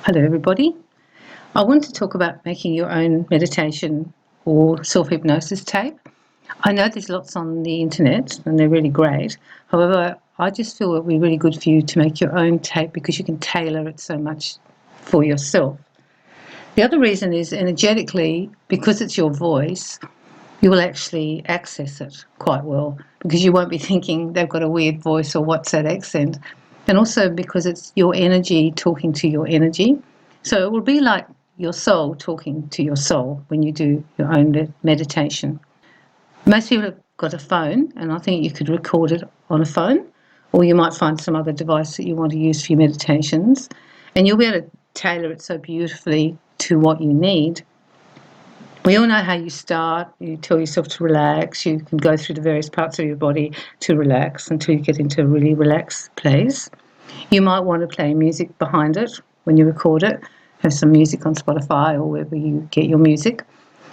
Hello, everybody. I want to talk about making your own meditation or self-hypnosis tape. I know there's lots on the internet and they're really great. However, I just feel it would be really good for you to make your own tape because you can tailor it so much for yourself. The other reason is energetically, because it's your voice, you will actually access it quite well because you won't be thinking they've got a weird voice or what's that accent. And also because it's your energy talking to your energy. So it will be like your soul talking to your soul when you do your own meditation. Most people have got a phone, and I think you could record it on a phone, or you might find some other device that you want to use for your meditations, and you'll be able to tailor it so beautifully to what you need. We all know how you start. You tell yourself to relax. You can go through the various parts of your body to relax until you get into a really relaxed place. You might want to play music behind it when you record it. Have some music on Spotify or wherever you get your music.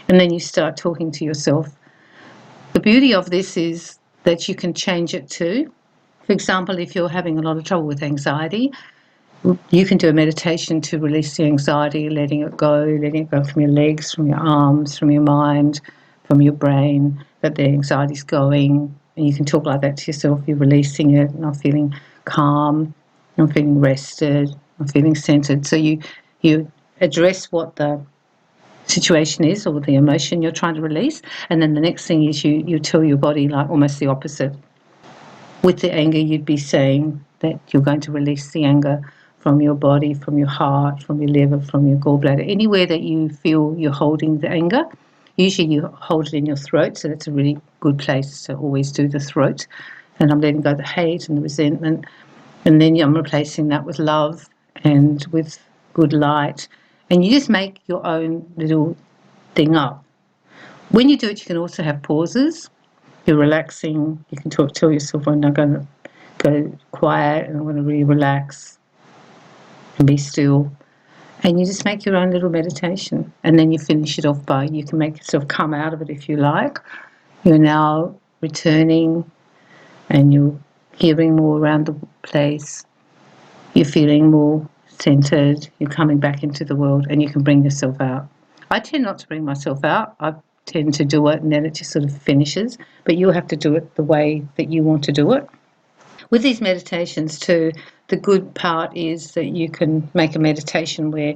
And then you start talking to yourself. The beauty of this is that you can change it too. For example, if you're having a lot of trouble with anxiety, you can do a meditation to release the anxiety, letting it go from your legs, from your arms, from your mind, from your brain, that the anxiety's going. And you can talk like that to yourself. You're releasing it, and I'm feeling calm, I'm feeling rested, I'm feeling centered. So you address what the situation is or the emotion you're trying to release. And then the next thing is you tell your body like almost the opposite. With the anger, you'd be saying that you're going to release the anger from your body, from your heart, from your liver, from your gallbladder, anywhere that you feel you're holding the anger. Usually you hold it in your throat, so that's a really good place to always do the throat. And I'm letting go the hate and the resentment. And then I'm replacing that with love and with good light. And you just make your own little thing up. When you do it, you can also have pauses. You're relaxing. You can tell yourself, I'm not going to go quiet and I'm going to really relax and be still. And you just make your own little meditation. And then you finish it off by, you can make yourself come out of it if you like. You're now returning and you're hearing more around the place. You're feeling more centered. You're coming back into the world and you can bring yourself out. I tend not to bring myself out. I tend to do it and then it just sort of finishes. But you'll have to do it the way that you want to do it. With these meditations too, the good part is that you can make a meditation where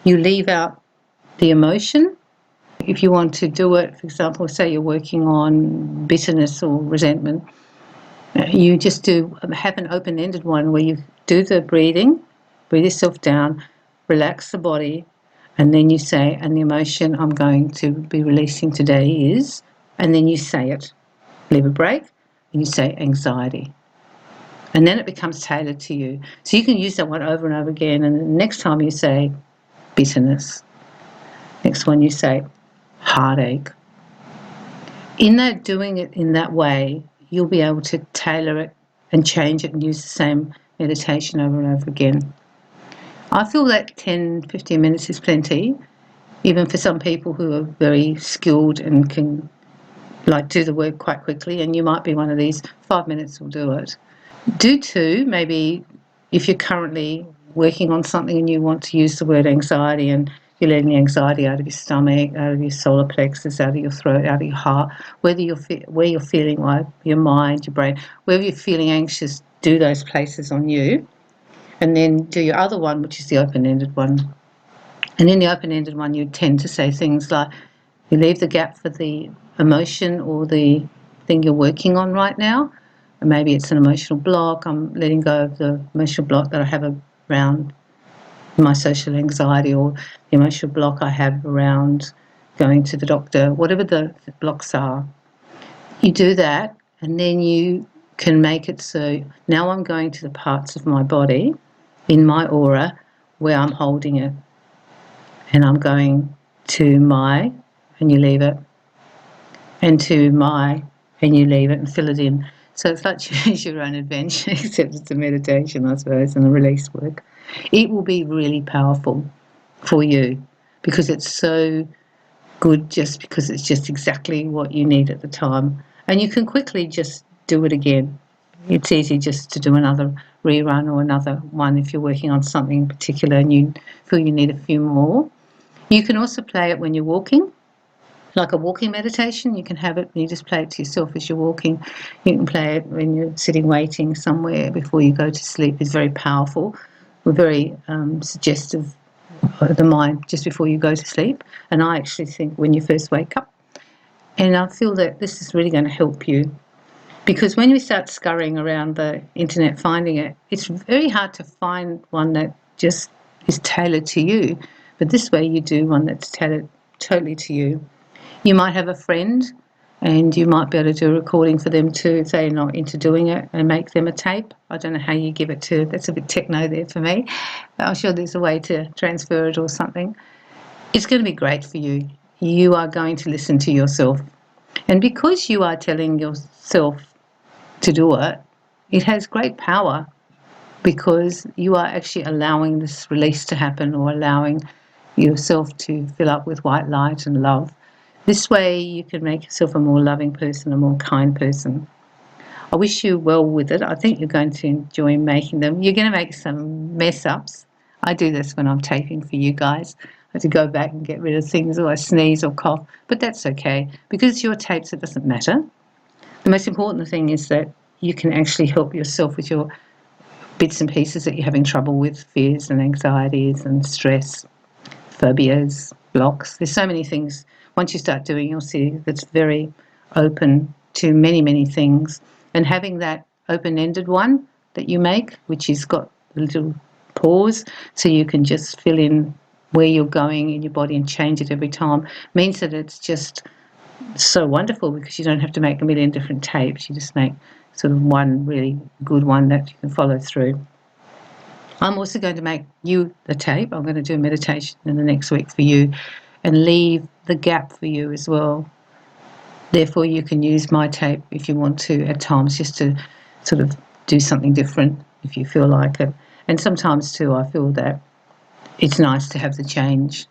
you leave out the emotion. If you want to do it, for example, say you're working on bitterness or resentment, you just have an open-ended one where you do the breathing, breathe yourself down, relax the body, and then you say, and the emotion I'm going to be releasing today is, and then you say it. Leave a break, and you say anxiety. And then it becomes tailored to you. So you can use that one over and over again, and the next time you say bitterness, next one you say heartache. In that doing it in that way, you'll be able to tailor it and change it and use the same meditation over and over again. I feel that 10, 15 minutes is plenty, even for some people who are very skilled and can do the work quite quickly, and you might be one of these, 5 minutes will do it. Do two, maybe if you're currently working on something and you want to use the word anxiety and you're letting the anxiety out of your stomach, out of your solar plexus, out of your throat, out of your heart, where you're feeling like your mind, your brain, wherever you're feeling anxious, do those places on you. And then do your other one, which is the open-ended one. And in the open-ended one, you tend to say things like, you leave the gap for the emotion or the thing you're working on right now. And maybe it's an emotional block. I'm letting go of the emotional block that I have around my social anxiety, or the emotional block I have around going to the doctor, whatever the blocks are. You do that, and then you can make it so now I'm going to the parts of my body in my aura where I'm holding it. And I'm going to my, and you leave it, and to my, and you leave it and fill it in. So it's like choose your own adventure, except it's a meditation, I suppose, and a release work. It will be really powerful for you because it's so good, just because it's just exactly what you need at the time. And you can quickly just do it again. it's easy just to do another rerun or another one if you're working on something in particular and you feel you need a few more. You can also play it when you're walking, like a walking meditation. You can have it, you just play it to yourself as you're walking. You can play it when you're sitting waiting somewhere before you go to sleep. It's very powerful, very suggestive of the mind just before you go to sleep. And I actually think when you first wake up. And I feel that this is really going to help you, because when you start scurrying around the internet finding it, it's very hard to find one that just is tailored to you. But this way you do one that's tailored totally to you. You might have a friend and you might be able to do a recording for them too if they're not into doing it, and make them a tape. I don't know how you give it to, that's a bit techno there for me. I'm sure there's a way to transfer it or something. It's going to be great for you. You are going to listen to yourself. And because you are telling yourself to do it, it has great power, because you are actually allowing this release to happen, or allowing yourself to fill up with white light and love. This way you can make yourself a more loving person, a more kind person. I wish you well with it. I think you're going to enjoy making them. You're going to make some mess ups. I do this when I'm taping for you guys. I have to go back and get rid of things, or I sneeze or cough, but that's okay, because it's your tapes, it doesn't matter. The most important thing is that you can actually help yourself with your bits and pieces that you're having trouble with, fears and anxieties and stress, phobias, blocks. There's so many things. Once you start doing, you'll see that's very open to many, many things. And having that open-ended one that you make, which has got a little pause, so you can just fill in where you're going in your body and change it every time, means that it's just so wonderful, because you don't have to make a million different tapes. You just make sort of one really good one that you can follow through. I'm also going to make you the tape. I'm going to do a meditation in the next week for you and leave the gap for you as well. Therefore, you can use my tape if you want to at times, just to sort of do something different if you feel like it. And sometimes too, I feel that it's nice to have the change.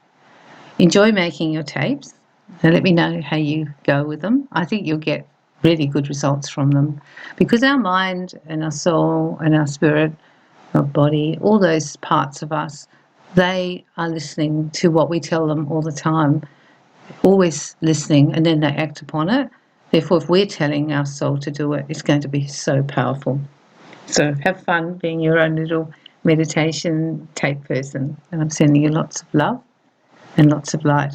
Enjoy making your tapes and let me know how you go with them. I think you'll get really good results from them, because our mind and our soul and our spirit, our body, all those parts of us, they are listening to what we tell them all the time, always listening, and then they act upon it. Therefore, if we're telling our soul to do it, it's going to be so powerful. So have fun being your own little meditation tape person. And I'm sending you lots of love and lots of light.